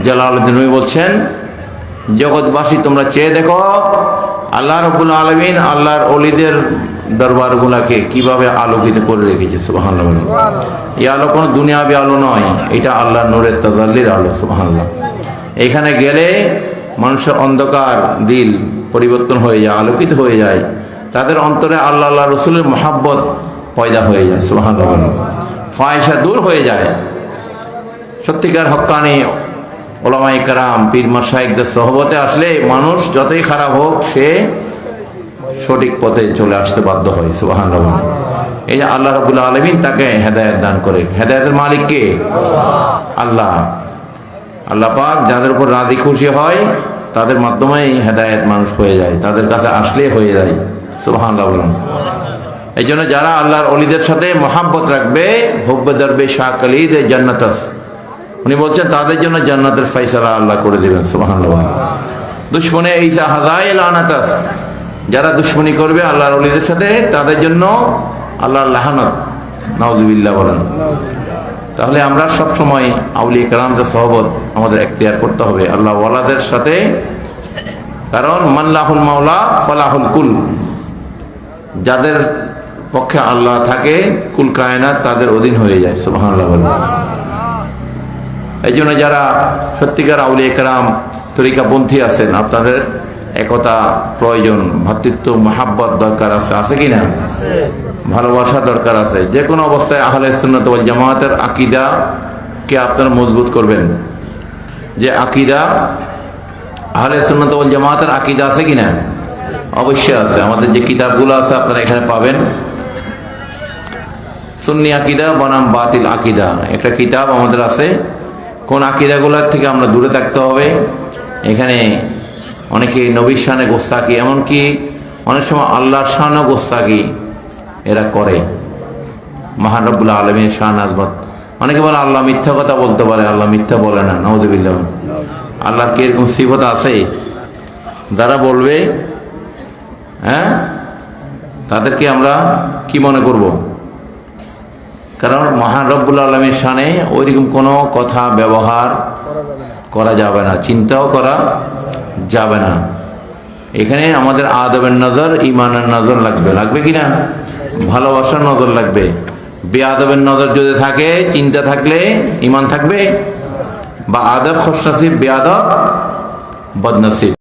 Jalaluddin Rumi বলছেন, জগৎবাসী তোমরা চেয়ে দেখো আল্লাহ রাব্বুল আলামিন আল্লাহর ওলিদের দরবারগুলোকে কিভাবে আলোকিত করে রেখেছে। সুবহানাল্লাহ। এই আলো কোনো দুনিয়াবি আলো নয়, এটা আল্লাহর নূরের তাজাল্লির আলো। সুবহানাল্লাহ। এখানে গেলে মানুষের অন্ধকার দিল পরিবর্তন হয়ে যায়, আলোকিত হয়ে যায়, তাদের অন্তরে আল্লাহ আল্লাহ রসুলের মহাব্বত পয়দা হয়ে যায়। সুবহানাল্লাহ। ফাহিশা দূর হয়ে যায়। সত্যিকার হক্কানি ওলামায়ে কেরাম পীর মাশায়েখদের সোহবতে আসলে মানুষ যতই খারাপ হোক সে সঠিক পথে চলে আসতে বাধ্য হয়। সুবহানাল্লাহ। এই যে আল্লাহ রাব্বুল আলামিন তাকে হেদায়েত দান করে। হেদায়েতের মালিক কে? আল্লাহ। আল্লাহ পাক যাদের উপর রাজি খুশি হয় তাদের মাধ্যমেই হেদায়েত মানুষ হয়ে যায়, তাদের কাছে আসলে হয়ে যায়। সুবহানাল্লাহ। এই জন্য যারা আল্লাহর ওলিদের সাথে মহাব্বত রাখবে, হুব্বে দরবে শাকালিদ জান্নাতাস, উনি বলছেন তাদের জন্য জান্নাতের ফয়সালা আল্লাহ করে দিবেন। সুবহানাল্লাহ। দুশমনে ঈসা হাযায়ে লানাতাস, যারা দুশমনি করবে আল্লাহর ওলিদের সাথে তাদের জন্য আল্লাহর লাহানত, নাউযুবিল্লাহ বলেন। তাহলে আমরা সব সময় আউলিয়া কেরামদের সহবত আমাদের এখতিয়ার করতে হবে আল্লাহ ওয়ালাদের সাথে, কারণ মাল্লাহুল মাওলা ফালাহুল কুল, যাদের পক্ষে আল্লাহ থাকে কুল কায়নাত তাদের অধীন হয়ে যায়। সুবহানাল্লাহ। এই জন্য যারা সত্যিকার আউলিয়া কেরাম তরিকাপন্থী আছেন, আপনাদের একতা প্রয়োজন, ভ্রাতৃত্ব মহাব্বত দরকার আছে, আছে কিনা? ভালোবাসা দরকার আছে। যে কোনো অবস্থায় আহলে সুন্নাত ওয়াল জামাতের আকীদা কে আপনারা মজবুত করবেন। যে আকীদা আহলে সুন্নাত ওয়াল জামাতের আকীদা আছে কিনা? অবশ্যই আছে। আমাদের যে কিতাবগুলো আছে আপনারা এখানে পাবেন। সুন্নি আকীদা বনাম বাতিল আকীদা একটা কিতাব আমাদের আছে। কোন আকীদাগুলোর থেকে আমরা দূরে থাকতে হবে। এখানে অনেকে নবীর শানে গোস্তাকি, এমনকি অনেক সময় আল্লাহর শানও গোস্তাকি এরা করে। মহান রব্বুল আলামিনের শান আযমত, অনেকে বলে আল্লাহ মিথ্যা কথা বলতে পারে, আল্লাহ মিথ্যা বলে না। নাউযুবিল্লাহ। আল্লাহর কি এরকম সিফত আছে? যারা বলবে তাদেরকে আমরা কি মনে করব? কারণ মহান রব্বুল আলামিনের শানে ওইরকম কোনো কথা ব্যবহার করা যাবে না, চিন্তাও করা যাবে না। এখানে আমাদের আদবের নজর, ইমানের নজর লাগবে, লাগবে কিনা? ভালোবাসার নজর লাগবে। বেআদবের নজর যদি থাকে, চিন্তা থাকলে ইমান থাকবে? বা আদব খুশনসিব, বেআদব বদনসিব।